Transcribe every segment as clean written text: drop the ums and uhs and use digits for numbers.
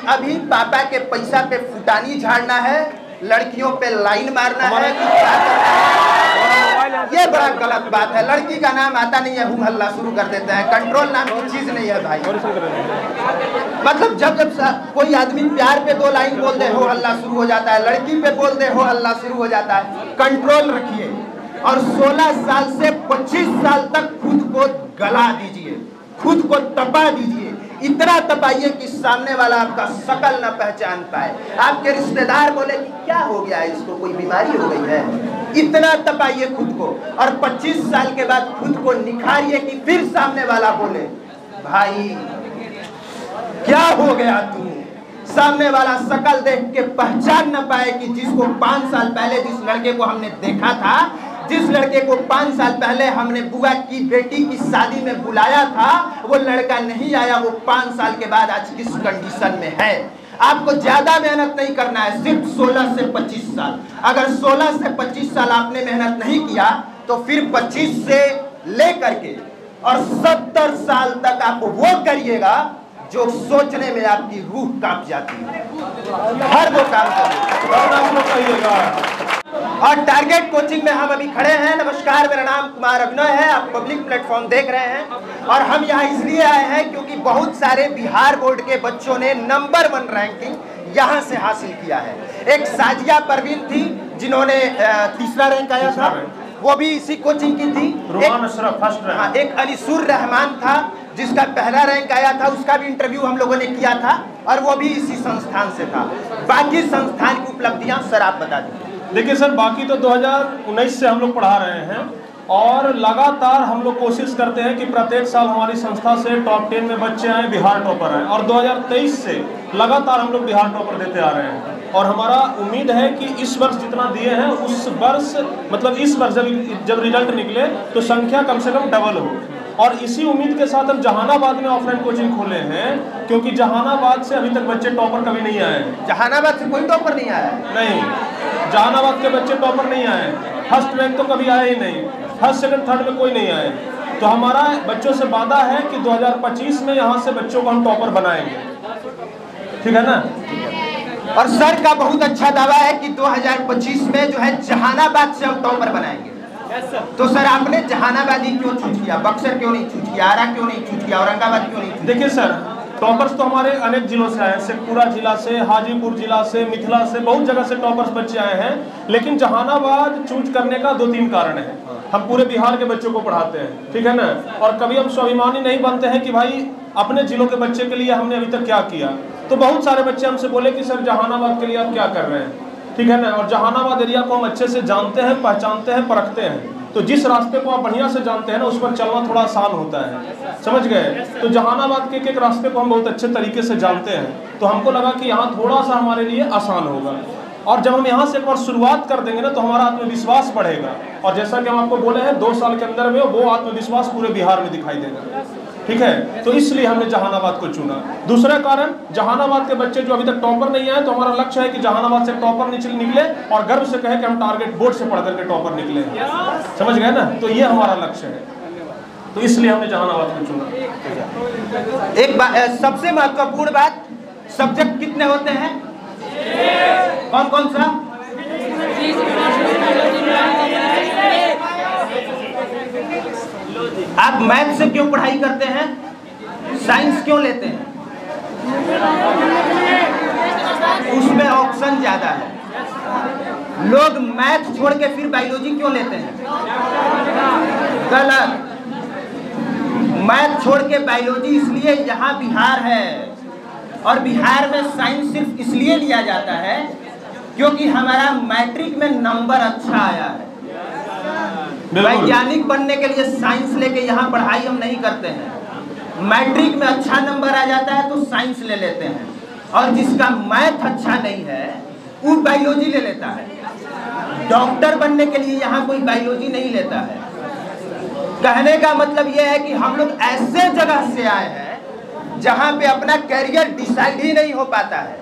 अभी पापा के पैसा पे फुटानी झाड़ना है, लड़कियों पे लाइन मारना है कि क्या करना है? ये बड़ा गलत बात है। लड़की का नाम आता नहीं है, हूँ हल्ला शुरू कर देते हैं। कंट्रोल नाम की चीज नहीं है भाई। मतलब जब कोई आदमी प्यार पे दो लाइन बोल दे हो हल्ला शुरू हो जाता है, लड़की पे बोल दे हो हल्ला शुरू हो जाता है। कंट्रोल रखिए और 16 साल से 25 साल तक खुद को गला दीजिए, खुद को तपा दीजिए। इतना तपाइए कि सामने वाला आपका शकल न पहचान पाए। आपके रिश्तेदार बोले कि क्या हो गया है, इसको कोई बीमारी हो गई है। इतना तपाइए खुद को और 25 साल के बाद खुद को निखारिए कि फिर सामने वाला बोले भाई क्या हो गया तू। सामने वाला शकल देख के पहचान न पाए कि जिसको 5 साल पहले जिस लड़के को हमने देखा था, जिस लड़के को 5 साल पहले हमने बुआ की बेटी की शादी में बुलाया था, वो लड़का नहीं आया। वो 5 साल के बाद आज किस कंडीशन में है। आपको ज्यादा मेहनत नहीं करना है, सिर्फ 16 से 25 साल। अगर 16 से 25 साल आपने मेहनत नहीं किया तो फिर 25 से लेकर के और 70 साल तक आप वो करिएगा जो सोचने में आपकी रूह कांप जाती है। हर वो काम करिएगा। और टारगेट कोचिंग में हम अभी खड़े हैं। नमस्कार, मेरा नाम कुमार अभिनय है। आप पब्लिक प्लेटफॉर्म देख रहे हैं और हम यहाँ इसलिए आए हैं क्योंकि बहुत सारे बिहार बोर्ड के बच्चों ने नंबर 1 रैंकिंग यहाँ से हासिल किया है। एक साजिया परवीन थी जिन्होंने तीसरा रैंक आया था, वो भी इसी कोचिंग की थी। एक अलीसुर रहमान था जिसका पहला रैंक आया था, उसका भी इंटरव्यू हम लोगों ने किया था और वो भी इसी संस्थान से था। बाकी संस्थान की उपलब्धियां सर आप बता दीजिए। देखिए सर, बाकी तो 2019 से हम लोग पढ़ा रहे हैं और लगातार हम लोग कोशिश करते हैं कि प्रत्येक साल हमारी संस्था से टॉप 10 में बच्चे आए, बिहार टॉपर आए। और 2023 से लगातार हम लोग बिहार टॉपर देते आ रहे हैं और हमारा उम्मीद है कि इस वर्ष जितना दिए हैं उस वर्ष मतलब इस वर्ष जब रिजल्ट निकले तो संख्या कम से कम डबल हो। और इसी उम्मीद के साथ हम जहानाबाद में ऑफलाइन कोचिंग खोले हैं क्योंकि जहानाबाद से अभी तक बच्चे टॉपर कभी नहीं आए। जहानाबाद से कोई टॉपर नहीं आया? नहीं, जहानाबाद के बच्चे टॉपर नहीं आए। फर्स्ट रैंक तो कभी आए ही नहीं, फर्स्ट सेकंड थर्ड में कोई नहीं आए। तो हमारा बच्चों से वादा है कि 2025 में यहाँ से बच्चों को हम टॉपर बनाएंगे, ठीक है ना। और सर का बहुत अच्छा दावा है कि 2025 में जो है जहानाबाद से हम टॉपर बनाएंगे। तो सर आपने जहानाबादी क्यों चूज किया, बक्सर क्यों नहीं चूज किया, आरा क्यों नहीं चूज किया, औरंगाबाद क्यों नहीं चूज किया? देखिए सर, टॉपर्स तो हमारे अनेक जिलों से आए, शेखपुरा जिला से, हाजीपुर जिला से, मिथिला से, बहुत जगह से टॉपर्स बच्चे आए हैं। लेकिन जहानाबाद चूज करने का 2-3 कारण है। हम पूरे बिहार के बच्चों को पढ़ाते हैं, ठीक है ना। और कभी हम स्वाभिमानी नहीं बनते हैं कि भाई अपने जिलों के बच्चे के लिए हमने अभी तक क्या किया। तो बहुत सारे बच्चे हमसे बोले कि सर जहानाबाद के लिए आप क्या कर रहे हैं, ठीक है ना। और जहानाबाद एरिया को हम अच्छे से जानते हैं, पहचानते हैं, परखते हैं। तो जिस रास्ते को आप बढ़िया से जानते हैं ना उस पर चलना थोड़ा आसान होता है, समझ गए। तो जहानाबाद के एक रास्ते को हम बहुत अच्छे तरीके से जानते हैं, तो हमको लगा कि यहाँ थोड़ा सा हमारे लिए आसान होगा। और जब हम यहाँ से एक बार शुरुआत कर देंगे ना तो हमारा आत्मविश्वास बढ़ेगा। और जैसा कि हम आपको बोले हैं 2 साल के अंदर में वो आत्मविश्वास पूरे बिहार में दिखाई देगा, ठीक है। तो इसलिए हमने जहानाबाद को चुना। दूसरा कारण, जहानाबाद के बच्चे जो अभी तक टॉपर नहीं आए, तो हमारा लक्ष्य है कि जहानाबाद से टॉपर निकले और गर्व से कहे कि हम टारगेट बोर्ड से पढ़ करके टॉपर निकले, समझ गए ना। तो ये हमारा लक्ष्य है, तो इसलिए हमने जहानाबाद को चुना। एक सबसे महत्वपूर्ण बात, सब्जेक्ट कितने होते हैं, कौन कौन सा? आप मैथ से क्यों पढ़ाई करते हैं, साइंस क्यों लेते हैं? उसमें ऑप्शन ज्यादा है। लोग मैथ छोड़ के फिर बायोलॉजी क्यों लेते हैं? गलत। मैथ छोड़ के बायोलॉजी इसलिए यहाँ बिहार है और बिहार में साइंस सिर्फ इसलिए लिया जाता है क्योंकि हमारा मैट्रिक में नंबर अच्छा आया है। वैज्ञानिक बनने के लिए साइंस लेके यहाँ पढ़ाई हम नहीं करते हैं। मैट्रिक में अच्छा नंबर आ जाता है तो साइंस ले लेते हैं और जिसका मैथ अच्छा नहीं है वो बायोलॉजी ले लेता है। डॉक्टर बनने के लिए यहाँ कोई बायोलॉजी नहीं लेता है। कहने का मतलब यह है कि हम लोग ऐसे जगह से आए हैं जहाँ पे अपना कैरियर डिसाइड ही नहीं हो पाता है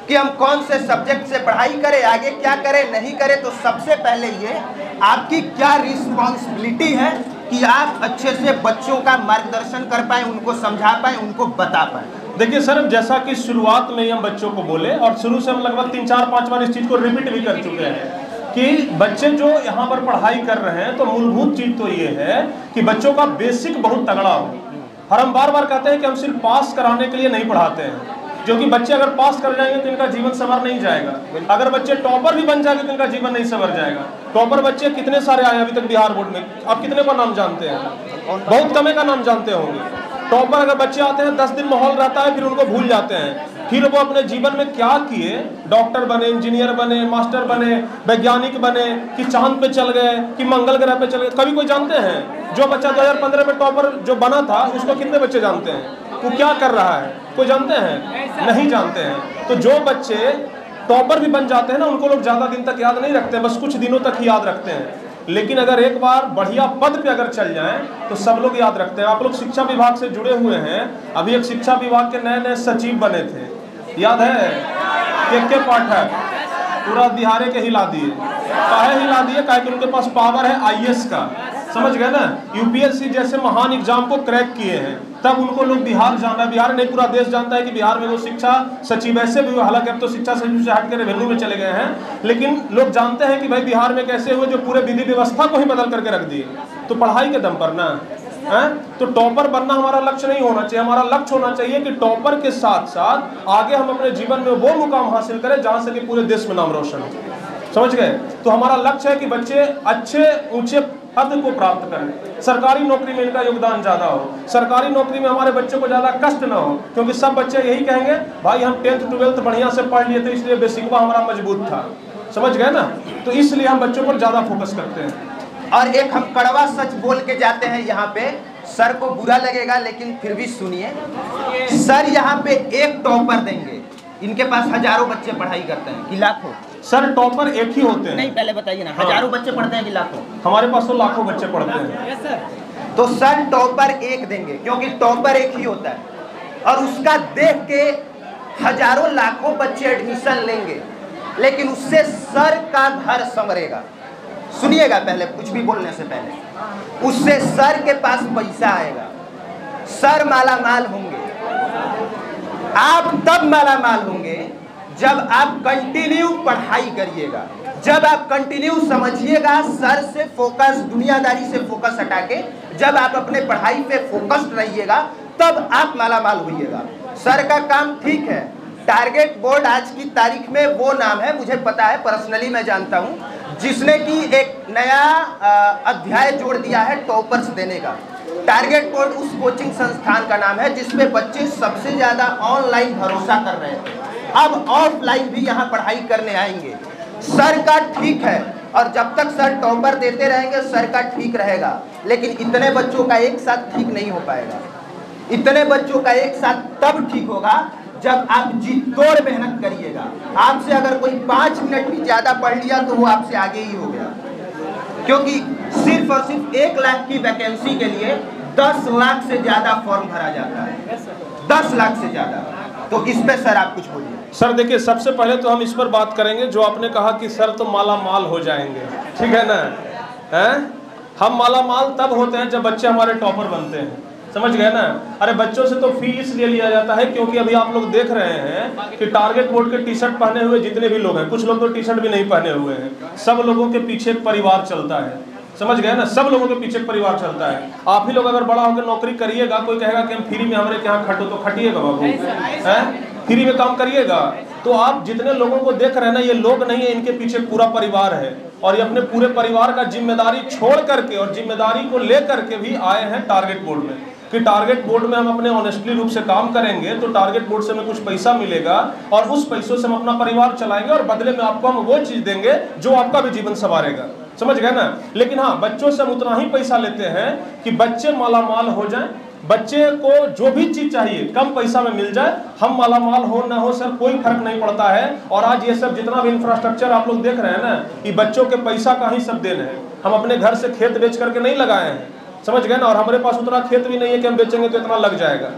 कि हम कौन से सब्जेक्ट से पढ़ाई करें, आगे क्या करें, नहीं करें। तो सबसे पहले ये आपकी क्या रिस्पॉन्सिबिलिटी है कि आप अच्छे से बच्चों का मार्गदर्शन कर पाए, उनको समझा पाए, उनको बता पाए। देखिए सर, जैसा कि शुरुआत में ही हम बच्चों को बोले और शुरू से हम लगभग 3, 4, 5 बार इस चीज़ को रिपीट भी कर चुके हैं कि बच्चे जो यहाँ पर पढ़ाई कर रहे हैं तो मूलभूत चीज़ तो ये है कि बच्चों का बेसिक बहुत तगड़ा हो। और हम बार बार कहते हैं कि हम सिर्फ पास कराने के लिए नहीं पढ़ाते हैं, क्योंकि बच्चे अगर पास कर जाएंगे तो इनका जीवन संवर नहीं जाएगा। अगर बच्चे टॉपर भी बन जाएंगे तो इनका जीवन नहीं संवर जाएगा। टॉपर बच्चे कितने सारे आए अभी तक बिहार बोर्ड में, आप कितने का नाम जानते हैं? बहुत कम का नाम जानते होंगे। टॉपर अगर बच्चे आते हैं 10 दिन माहौल रहता है, फिर उनको भूल जाते हैं। फिर वो अपने जीवन में क्या किए, डॉक्टर बने, इंजीनियर बने, मास्टर बने, वैज्ञानिक बने, कि चांद पे चल गए, कि मंगल ग्रह पे चल गए, कभी कोई जानते हैं? जो बच्चा 2015 में टॉपर जो बना था उसको कितने बच्चे जानते हैं? वो क्या कर रहा है, कोई जानते हैं? नहीं जानते हैं। तो जो बच्चे टॉपर भी बन जाते हैं ना, उनको लोग ज़्यादा दिन तक याद नहीं रखते हैं, बस कुछ दिनों तक ही याद रखते हैं। लेकिन अगर एक बार बढ़िया पद पे अगर चल जाएं तो सब लोग याद रखते हैं। आप लोग शिक्षा विभाग से जुड़े हुए हैं, अभी एक शिक्षा विभाग के नए नए सचिव बने थे, याद है? के पाठक पूरा बिहार के हिला दिए। काहे हिला दिए? काहे कि उनके पास पावर है आईएएस का, समझ गए ना? यूपीएससी जैसे महान एग्जाम को क्रैक किए हैं, तब उनको लोग बिहार जाना, बिहार नहीं पूरा देश जानता है कि बिहार में वो शिक्षा सचिव ऐसे भी हुए। हालांकि अब तो शिक्षा सचिव से हट कर रेवेन्यू में चले गए हैं, लेकिन लोग जानते हैं कि भाई बिहार में कैसे हुए, जो पूरे विधि व्यवस्था को ही बदल करके रख दिए। तो पढ़ाई के दम पर ना है, तो टॉपर बनना हमारा लक्ष्य नहीं होना चाहिए। हमारा लक्ष्य होना चाहिए कि टॉपर के साथ साथ आगे हम अपने जीवन में वो मुकाम हासिल करें जहां से कि पूरे देश में नाम रोशन हो। समझ गए? तो हमारा लक्ष्य है कि बच्चे अच्छे ऊंचे पद को प्राप्त करें, सरकारी नौकरी में इनका योगदान ज़्यादा हो, सरकारी नौकरी में हमारे बच्चों को ज़्यादा कष्ट ना हो। क्योंकि सब बच्चे यही कहेंगे, भाई हम 10th 12th बढ़िया से पढ़ लिए थे, इसलिए बेसिकवा हमारा मजबूत था। समझ गए ना? तो इसलिए हम बच्चों पर ज़्यादा फोकस करते हैं। और एक हम कड़वा सच बोल के जाते हैं यहाँ पे, सर को बुरा लगेगा लेकिन फिर भी सुनिए। सर यहाँ पे एक टॉपर देंगे, इनके पास हजारों बच्चे पढ़ाई करते हैं कि लाखों? सर टॉपर एक ही होते हैं। नहीं, पहले बताइए ना, हजारों बच्चे पढ़ते हैं कि लाखों? हमारे पास तो लाखों बच्चे पढ़ते हैं। तो सर टॉपर एक देंगे, क्योंकि टॉपर एक ही होता है, और उसका देख के हजारों लाखों बच्चे एडमिशन लेंगे, लेकिन उससे सर का घर संवरेगा। सुनिएगा पहले, कुछ भी बोलने से पहले, उससे सर के पास पैसा आएगा, सर माला माल होंगे। आप तब माला माल होंगे जब आप कंटिन्यू पढ़ाई करिएगा, जब आप कंटिन्यू समझिएगा, सर से फोकस, दुनियादारी से फोकस हटा के जब आप अपने पढ़ाई पे फोकस्ड रहिएगा, तब आप माला माल होइएगा। सर का काम ठीक है, टारगेट बोर्ड आज की तारीख में वो नाम है, मुझे पता है, पर्सनली मैं जानता हूँ, जिसने कि एक नया अध्याय जोड़ दिया है टॉपर्स देने का। टारगेट बोर्ड उस कोचिंग संस्थान का नाम है जिसपे बच्चे सबसे ज़्यादा ऑनलाइन भरोसा कर रहे थे, अब ऑफलाइन भी यहाँ पढ़ाई करने आएंगे। सर का ठीक है, और जब तक सर टॉपर देते रहेंगे सर का ठीक रहेगा, लेकिन इतने बच्चों का एक साथ ठीक नहीं हो पाएगा। इतने बच्चों का एक साथ तब ठीक होगा जब आप जी तोड़ मेहनत करिएगा। आपसे अगर कोई 5 मिनट भी ज़्यादा पढ़ लिया तो वो आपसे आगे ही हो गया, क्योंकि सिर्फ और सिर्फ 1 लाख की वैकेंसी के लिए 10 लाख से ज़्यादा फॉर्म भरा जाता है, 10 लाख से ज़्यादा। तो इस पे सर आप कुछ बोलिए। सर देखिए, सबसे पहले तो हम इस पर बात करेंगे जो आपने कहा कि सर तो माला माल हो जाएंगे, ठीक है ना? हैं? हम माला माल तब होते हैं जब बच्चे हमारे टॉपर बनते हैं, समझ गए ना? अरे बच्चों से तो फी इसलिए लिया जाता है क्योंकि अभी आप लोग देख रहे हैं कि टारगेट बोर्ड के टी शर्ट पहने हुए जितने भी लोग हैं, कुछ लोग तो टी शर्ट भी नहीं पहने हुए हैं, सब लोगों के पीछे एक परिवार चलता है। समझ गए ना? सब लोगों के पीछे परिवार चलता है। आप ही लोग अगर बड़ा होकर नौकरी करिएगा, कोई कहेगा कि हम फ्री में हमारे यहाँ खटो, तो खटिएगा बाबू, हैं? फ्री में काम करिएगा। तो आप जितने लोगों को देख रहे हैं ना, ये लोग नहीं है, इनके पीछे पूरा परिवार है, और ये अपने पूरे परिवार का जिम्मेदारी छोड़ करके और जिम्मेदारी को ले करके भी आए हैं टारगेट बोर्ड में, कि टारगेट बोर्ड में हम अपने ऑनेस्टली रूप से काम करेंगे तो टारगेट बोर्ड से हमें कुछ पैसा मिलेगा, और उस पैसों से हम अपना परिवार चलाएंगे, और बदले में आपको हम वो चीज़ देंगे जो आपका भी जीवन संवारेगा। समझ गए ना? लेकिन हाँ, बच्चों से हम उतना ही पैसा लेते हैं कि बच्चे मालामाल हो जाएं, बच्चे को जो भी चीज चाहिए कम पैसा में मिल जाए, हम मालामाल हो ना हो सर कोई फर्क नहीं पड़ता है। और आज ये सब जितना भी इंफ्रास्ट्रक्चर आप लोग देख रहे हैं ना, ये बच्चों के पैसा का ही सब देन है। हम अपने घर से खेत बेच करके नहीं लगाए हैं, समझ गए ना? और हमारे पास उतना खेत भी नहीं है कि हम बेचेंगे तो इतना लग जाएगा,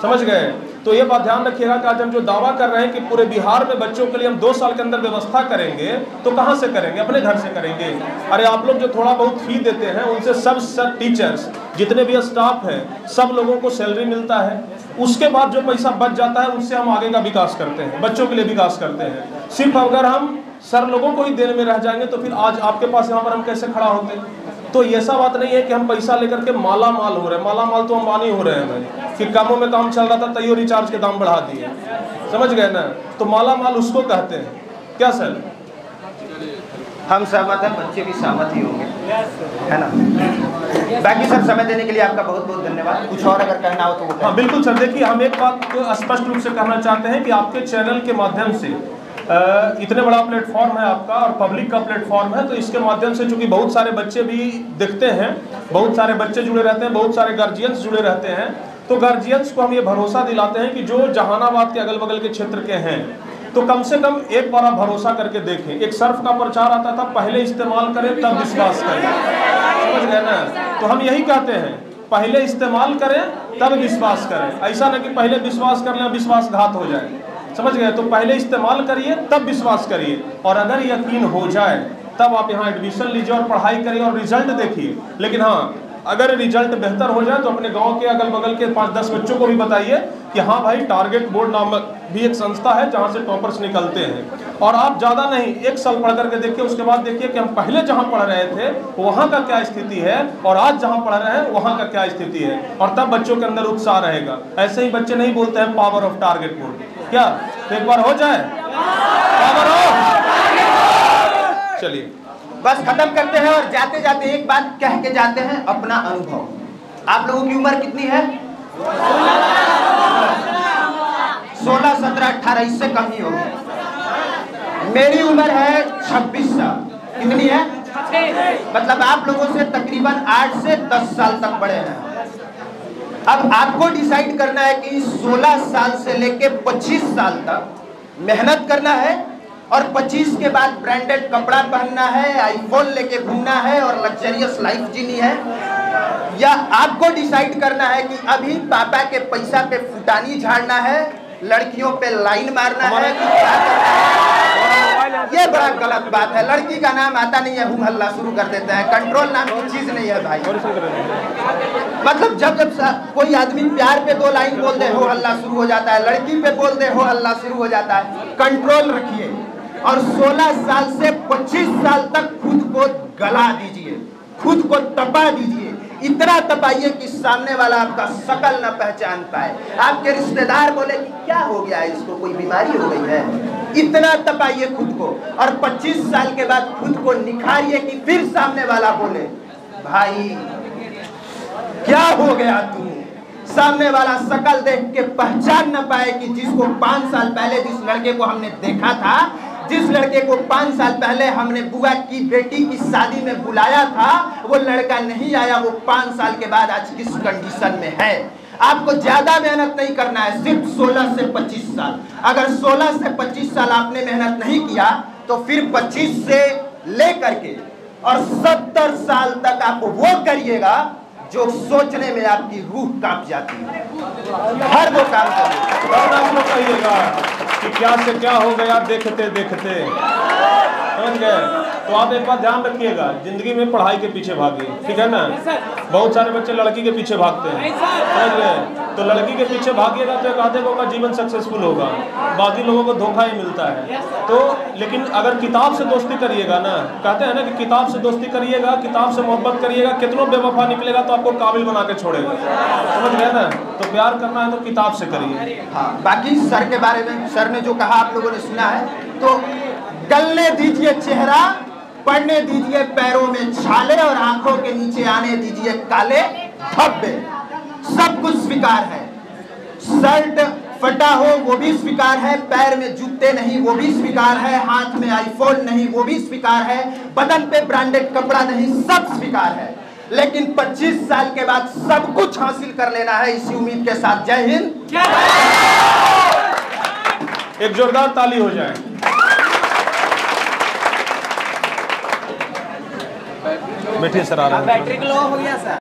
समझ गए? तो ये बात ध्यान रखिएगा कि आज हम जो दावा कर रहे हैं कि पूरे बिहार में बच्चों के लिए हम 2 साल के अंदर व्यवस्था करेंगे, तो कहाँ से करेंगे? अपने घर से करेंगे। अरे आप लोग जो थोड़ा बहुत फी देते हैं उनसे सब टीचर्स जितने भी स्टाफ है सब लोगों को सैलरी मिलता है। उसके बाद जो पैसा बच जाता है उससे हम आगे का विकास करते हैं, बच्चों के लिए विकास करते हैं। सिर्फ अगर हम सर लोगों को ही देने में रह जाएंगे तो फिर आज आपके पास यहाँ पर हम कैसे खड़ा होते। तो ऐसा बात नहीं है कि हम पैसा लेकर के माला माल हो रहे हैं। माला माल तो अंबानी हो रहे हैं भाई, कि कामों में काम चल रहा था तैयो रिचार्ज के दाम बढ़ा दिए, समझ गए ना। तो माला माल उसको कहते हैं। क्या सर? हम सहमत हैं, बच्चे भी सहमत ही होंगे, है ना। बाकी सर समय देने के लिए आपका बहुत बहुत धन्यवाद। कुछ और अगर कहना हो तो वो। हाँ बिल्कुल सर। देखिए हम एक बात स्पष्ट रूप से कहना चाहते हैं कि आपके चैनल के माध्यम से इतने बड़ा प्लेटफॉर्म है आपका और पब्लिक का प्लेटफॉर्म है, तो इसके माध्यम से चूंकि बहुत सारे बच्चे भी देखते हैं, बहुत सारे बच्चे जुड़े रहते हैं, बहुत सारे गार्जियंस जुड़े रहते हैं, तो गार्जियंस को हम ये भरोसा दिलाते हैं कि जो जहानाबाद के अगल बगल के क्षेत्र के हैं तो कम से कम एक बार आप भरोसा करके देखें। एक सर्फ का प्रचार आता था, पहले इस्तेमाल करें तब विश्वास करें, समझ गए ना। तो हम यही कहते हैं, पहले इस्तेमाल करें तब विश्वास करें। ऐसा ना कि पहले विश्वास कर लें विश्वासघात हो जाए, समझ गए। तो पहले इस्तेमाल करिए तब विश्वास करिए, और अगर यकीन हो जाए तब आप यहाँ एडमिशन लीजिए और पढ़ाई करिए और रिजल्ट देखिए। लेकिन हाँ, अगर रिजल्ट बेहतर हो जाए तो अपने गांव के अगल बगल के 5-10 बच्चों को भी बताइए कि हाँ भाई, टारगेट बोर्ड नामक भी एक संस्था है जहाँ से टॉपर्स निकलते हैं। और आप ज़्यादा नहीं, 1 साल पढ़ करके देखिए, उसके बाद देखिए कि हम पहले जहाँ पढ़ रहे थे वहाँ का क्या स्थिति है और आज जहाँ पढ़ रहे हैं वहाँ का क्या स्थिति है, और तब बच्चों के अंदर उत्साह रहेगा। ऐसे ही बच्चे नहीं बोलते हैं पावर ऑफ टारगेट बोर्ड, क्या एक बार हो जाए पावर ऑफ। चलिए बस खत्म करते हैं और जाते जाते एक बात कह के जाते हैं, अपना अनुभव। आप लोगों की उम्र कितनी है? 16, 17, 18, इससे कम ही होगी। मेरी उम्र है 26 साल। कितनी है? मतलब आप लोगों से तकरीबन 8 से 10 साल तक बड़े हैं। अब आपको डिसाइड करना है कि 16 साल से लेके 25 साल तक मेहनत करना है और 25 के बाद ब्रांडेड कपड़ा पहनना है, आईफोन लेके घूमना है और लग्जरियस लाइफ जीनी है, या आपको डिसाइड करना है कि अभी पापा के पैसा पे फुटानी झाड़ना है, लड़कियों पे लाइन मारना है, कि क्या करना है। ये बड़ा गलत बात है। लड़की का नाम आता नहीं है, हूँ हल्ला शुरू कर देते हैं। कंट्रोल नाम की चीज नहीं है भाई। मतलब जब कोई आदमी प्यार पे 2 लाइन बोल दे हो हल्ला शुरू हो जाता है, लड़की पे बोल दे हो हल्ला शुरू हो जाता है। कंट्रोल रखिए और 16 साल से 25 साल तक खुद को गला दीजिए, खुद को तपा दीजिए। इतना तपाइए कि सामने वाला आपका शकल न पहचान पाए, आपके रिश्तेदार बोले कि क्या हो गया है, इसको कोई बीमारी हो गई है। इतना तपाइए खुद को, और 25 साल के बाद खुद को निखारिए कि फिर सामने वाला बोले भाई क्या हो गया तू। सामने वाला शकल देख के पहचान न पाए कि जिसको 5 साल पहले जिस लड़के को हमने देखा था, जिस लड़के को 5 साल पहले हमने बुआ की बेटी की शादी में बुलाया था, वो लड़का नहीं आया। वो 5 साल के बाद आज किस कंडीशन में है। आपको ज्यादा मेहनत नहीं करना है, सिर्फ 16 से 25 साल। अगर 16 से 25 साल आपने मेहनत नहीं किया तो फिर 25 से लेकर के और 70 साल तक आप वो करिएगा जो सोचने में आपकी रूह कांप जाती है। हर वो काम करिए और आप लोग कहिएगा कि क्या से क्या हो गया देखते देखते, समझ गए। तो आप एक बात ध्यान रखिएगा, जिंदगी में पढ़ाई के पीछे भागिए, ठीक है ना। बहुत सारे बच्चे लड़की के पीछे भागते हैं, समझ गए। तो लड़की के पीछे भागिएगा तो एक आधे को का जीवन सक्सेसफुल होगा, बाकी लोगों को धोखा ही मिलता है। तो लेकिन अगर किताब से दोस्ती करिएगा ना, कहते हैं ना कि किताब से दोस्ती करिएगा, किताब से मोहब्बत करिएगा, कितनों बेवफा निकलेगा तो आपको काबिल बना के छोड़ेगा, समझ गए ना। तो प्यार करना है तो किताब से करिए। हाँ, बाकी सर के बारे में सर ने जो कहा आप लोगों ने सुना है, तो गलने दीजिए चेहरा, पड़ने दीजिए पैरों में छाले और आंखों के नीचे आने दीजिए काले धब्बे। सब कुछ स्वीकार है। शर्ट फटा हो वो भी स्वीकार है, पैर में जूते नहीं वो भी स्वीकार है, हाथ में आईफोन नहीं वो भी स्वीकार है, बदन पे ब्रांडेड कपड़ा नहीं, सब स्वीकार है। लेकिन 25 साल के बाद सब कुछ हासिल कर लेना है, इसी उम्मीद के साथ जय हिंद। एक जोरदार ताली हो जाए। बैठिए सर, आ रहा है। बैटरी लो हो गया सर।